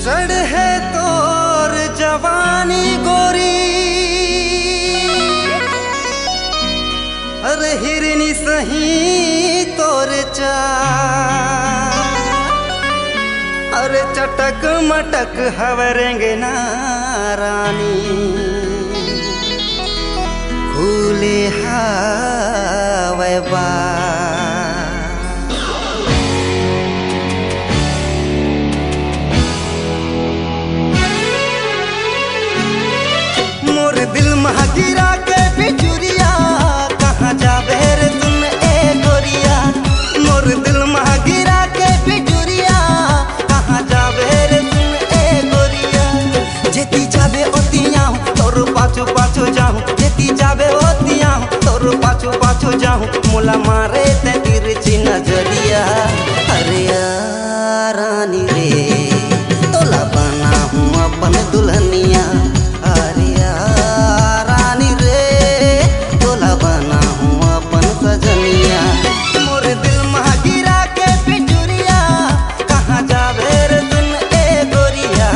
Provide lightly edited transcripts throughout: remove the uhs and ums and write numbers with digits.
चढ़ है तोर जवानी गोरी, अरे हिरनी सही तोर चाल, अरे चटक मटक हवरेंगे ना रानी, खुले हावे बाल। दिल महा गिरा के बिचुरिया, कहाँ जाबे रे तुम ए गोरिया। मोर दिल महा गिरा के बिचुरिया, कहाँ जाबे रे तुम ए गोरिया। जेती जाबे ओतिया तोर पाछू पाछू जाऊं, जेती जाबे ओतिया तोर पाछू पाछू जाऊं। मोला मारे ते तिरछी नजरिया, अरे रानी रे तोला बना हूँ अपन दुल्हनिया। अरे रानी रे तोला बना हूँ अपन सजनिया। मोर दिल महा गिरा के बिचुरिया, कहाँ जाबे रे तुम ए गोरिया।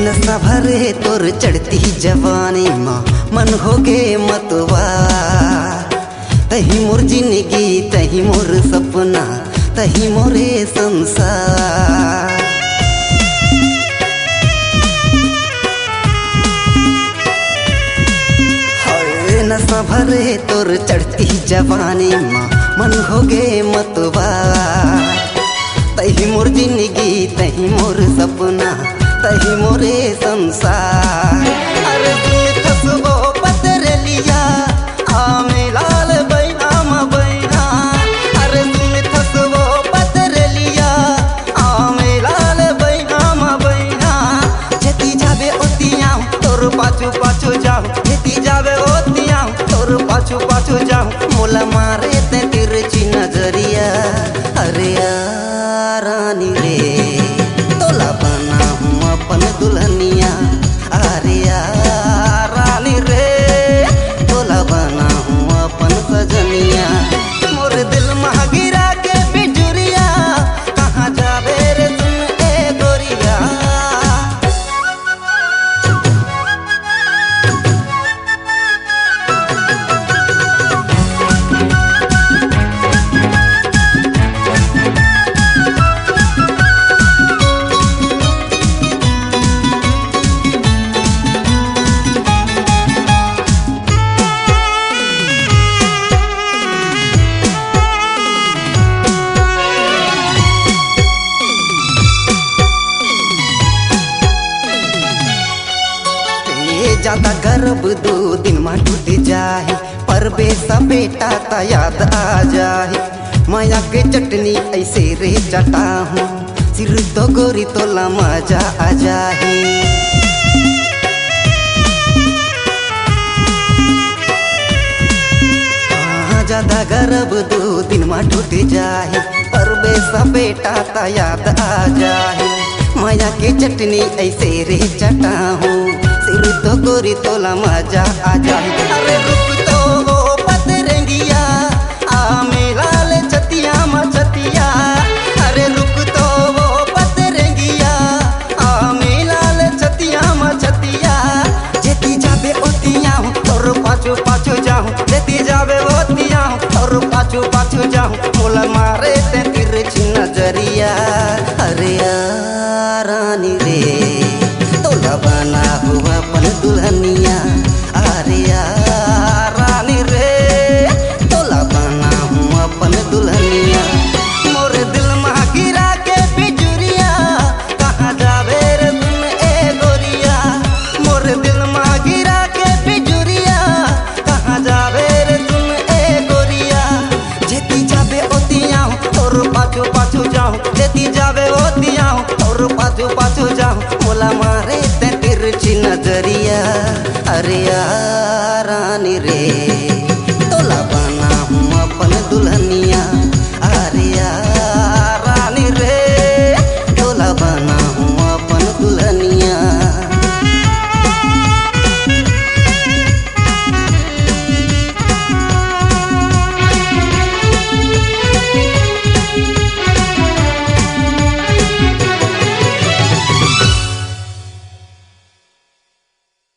नशा भरे तोर चढ़ती जवानी माँ, मन हो गे मतवा। तही मोर जिंदगी तही मोर सपना, तही मोरे संसार। नशा भरे तोर चढ़ती जवानी माँ, मन हो गे मतवा। तही मोर जिंदगी तही मोर सपना, तही मोरे संसार। अरे तुम खसबो पतरे लिया, आमे लाल बैना म बैना। अरे तुम खसबो पतरे लिया, आमे लाल बैना म बैना। जेती जाबे ओतिया तोर पाछू पाछू जाऊं, जेती जाबे ओतिया तोर पाछू पाछू जाऊं। मोला मारे ते तिरछी नजरिया, अरे रानी रे तोला बना हूँ अपन दुल्हनिया। अरे रानी रे तोला बना हूँ अपन सजनिया। मोर दिल महा गिरा के बिचुरिया, कहाँ जाबे रे तुम ए गोरिया। ज्यादा गर्भ 2 दिन में टूट जाए, पर बेसा बेटा ता याद आ जाए। माया के चटनी ऐसे रे चटा हूँ, सिर तो गोरी तोला मजा आ जाए। ज्यादा गर्भ 2 दिन में टूट जाए, पर बेसा बेटा ता याद आ जाए। माया के चटनी ऐसे रे चटा हूँ, सिर तो गोरी तोला मजा आ जाए। अरे रुक तो वो पतरंगिया, आमे लाल चतिया मचतिया। अरे रुक तो वो पतरंगिया, आमे लाल चतिया मचतिया। जेती जाबे ओतिया तोर पाछू पाछू जाऊं, जेती जाबे ओतिया तोर पाछू पाछू जाऊं। मोला मारे ते तिरछी नजरिया, अरे रानी रे तोला बना हुआ अपन दुल्हनिया। अरे रानी रे।